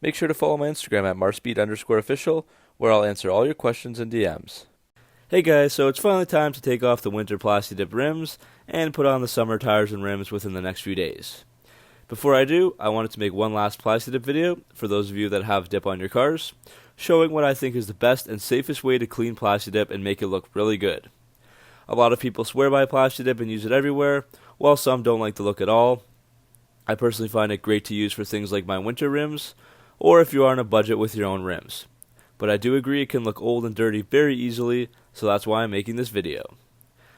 Make sure to follow my Instagram at Marspeed_official, where I'll answer all your questions and DMs. Hey guys, so it's finally time to take off the winter Plasti Dip rims and put on the summer tires and rims within the next few days. Before I do, I wanted to make one last Plasti Dip video for those of you that have dip on your cars, showing what I think is the best and safest way to clean Plasti Dip and make it look really good. A lot of people swear by Plasti Dip and use it everywhere, while some don't like the look at all. I personally find it great to use for things like my winter rims, or if you are on a budget with your own rims. But I do agree it can look old and dirty very easily, so that's why I'm making this video.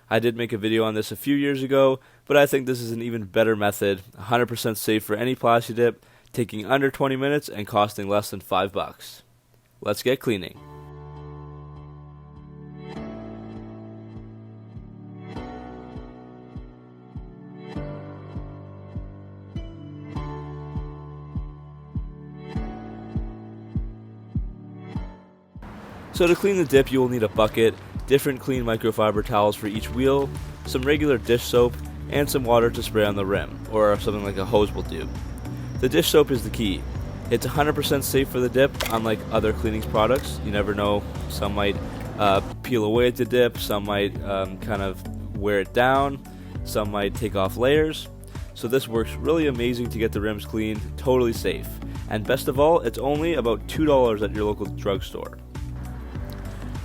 I did make a video on this a few years ago, but I think this is an even better method, 100% safe for any Plasti Dip, taking under 20 minutes and costing less than $5. Let's get cleaning. So to clean the dip, you will need a bucket, different clean microfiber towels for each wheel, some regular dish soap, and some water to spray on the rim, or something like a hose will do. The dish soap is the key. It's 100% safe for the dip, unlike other cleaning products. You never know, some might peel away at the dip, some might kind of wear it down, some might take off layers. So this works really amazing to get the rims clean, totally safe. And best of all, it's only about $2 at your local drugstore.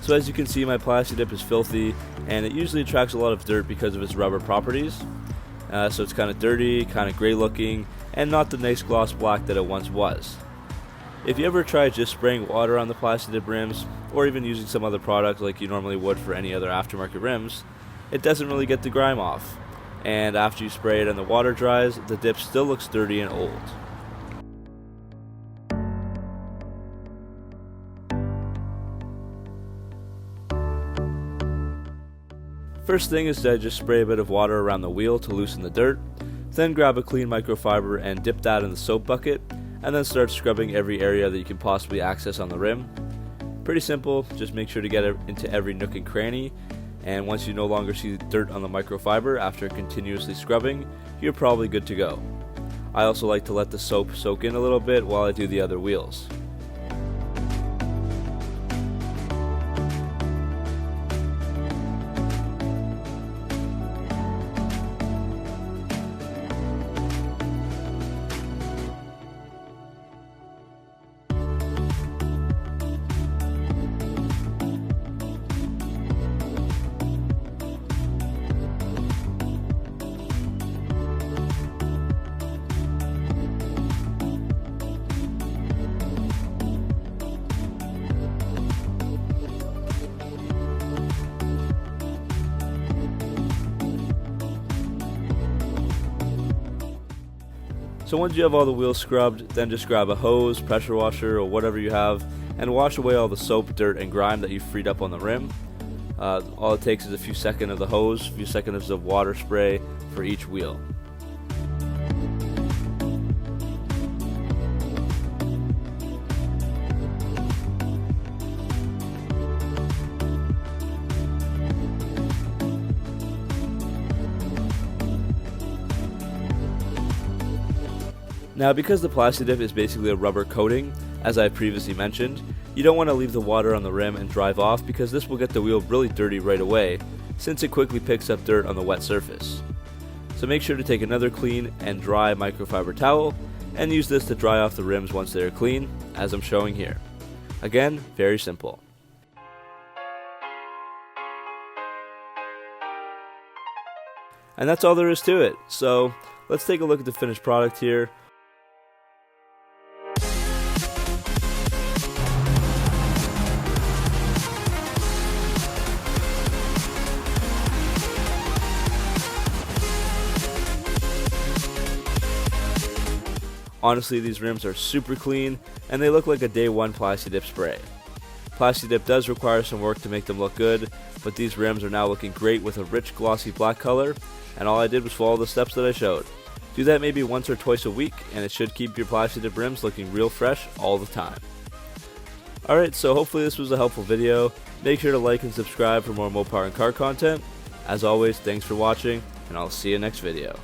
So as you can see, my Plasti Dip is filthy, and it usually attracts a lot of dirt because of its rubber properties. So it's kind of dirty, kind of gray looking, and not the nice gloss black that it once was. If you ever try just spraying water on the Plasti Dip rims, or even using some other product like you normally would for any other aftermarket rims, it doesn't really get the grime off. And after you spray it and the water dries, the dip still looks dirty and old. First thing is to just spray a bit of water around the wheel to loosen the dirt, then grab a clean microfiber and dip that in the soap bucket, and then start scrubbing every area that you can possibly access on the rim. Pretty simple, just make sure to get it into every nook and cranny, and once you no longer see dirt on the microfiber after continuously scrubbing, you're probably good to go. I also like to let the soap soak in a little bit while I do the other wheels. So once you have all the wheels scrubbed, then just grab a hose, pressure washer, or whatever you have, and wash away all the soap, dirt, and grime that you've freed up on the rim. All it takes is a few seconds of the hose, a few seconds of water spray for each wheel. Now, because the Plasti Dip is basically a rubber coating, as I previously mentioned, you don't want to leave the water on the rim and drive off because this will get the wheel really dirty right away, since it quickly picks up dirt on the wet surface. So make sure to take another clean and dry microfiber towel and use this to dry off the rims once they are clean, as I'm showing here. Again, very simple. And that's all there is to it. So let's take a look at the finished product here. Honestly, these rims are super clean, and they look like a day one Plasti Dip spray. Plasti Dip does require some work to make them look good, but these rims are now looking great with a rich glossy black color, and all I did was follow the steps that I showed. Do that maybe once or twice a week, and it should keep your Plasti Dip rims looking real fresh all the time. Alright, so hopefully this was a helpful video. Make sure to like and subscribe for more Mopar and car content. As always, thanks for watching, and I'll see you next video.